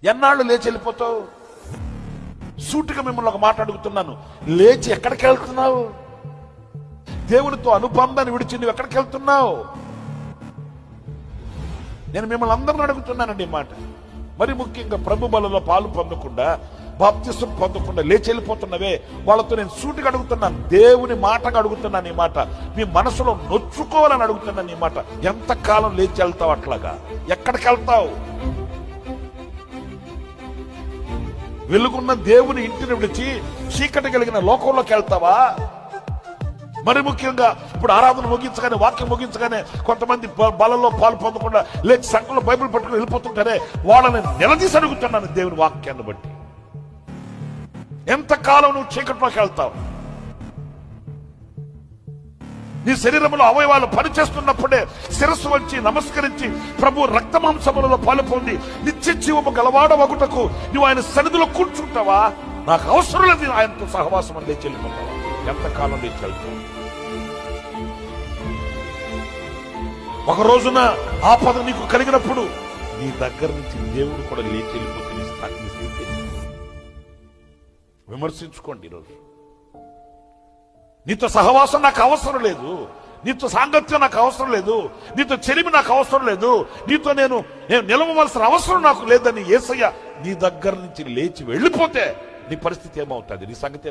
ఎన్నాళ్ళు లేచి వెళ్ళిపోతావు? సూటిగా మిమ్మల్ని ఒక మాట అడుగుతున్నాను, లేచి ఎక్కడికి వెళ్తున్నావు? దేవునితో అనుబంధాన్ని విడిచి నువ్వు ఎక్కడికి వెళ్తున్నావు? నేను మిమ్మల్ని అందరిని అడుగుతున్నానండి ఈ మాట. మరి ముఖ్యంగా ప్రభు బలలో పాలు పొందకుండా, బాప్తిసం పొందకుండా లేచి వెళ్ళిపోతున్నవే, వాళ్ళతో నేను సూటిగా అడుగుతున్నాను, దేవుని మాటగా అడుగుతున్నాను ఈ మాట. మీ మనసులో నొచ్చుకోవాలని అడుగుతున్నాను ఈ మాట. ఎంతకాలం లేచి వెళ్తావు? అట్లాగా ఎక్కడికి వెళ్తావు? వెలుగున్న దేవుని ఇంటిని విడిచి చీకటి కలిగిన లోకంలోకి వెళ్తావా? మరి ముఖ్యంగా ఇప్పుడు ఆరాధన ముగించగానే, వాక్యం ముగించగానే కొంతమంది బలలో పాలు పొందకుండా లేచి సంఘంలో బైబిల్ పట్టుకుని వెళ్ళిపోతుంటారే, వాళ్ళని నిలదీసి అడుగుతున్నాను దేవుని వాక్యాన్ని బట్టి. ఎంతకాలం నువ్వు చీకట్లోకి వెళ్తావు? నీ శరీరంలో అవయవాలు పనిచేస్తున్నప్పుడే శిరస్సు వంచి నమస్కరించి ప్రభు రక్తమాంసములలో పాలు పొంది నిత్య జీవము గలవాడవగుటకు నువ్వు ఆయన సన్నిధిలో కూర్చుంటావా? నాకు అవసరం లేదు ఆయనతో సహవాసం అని లేచి వెళ్ళిపోతావా? ఎంతకాలం లేచి వెళ్తావు? ఒక రోజున ఆపద నీకు కలిగినప్పుడు నీ దగ్గర నుంచి దేవుడు కూడా లేచి వెళ్ళిపోతే విమర్శించుకోండి. ఈరోజు నీతో సహవాసం నాకు అవసరం లేదు, నీతో సాంగత్యం నాకు అవసరం లేదు, నీతో చెలిమి నాకు అవసరం లేదు, నీతో నేను నిలవవలసిన అవసరం నాకు లేదని యేసయ్య నీ దగ్గర నుంచి లేచి వెళ్ళిపోతే నీ పరిస్థితి ఏమవుతుంది? నీ సంగతి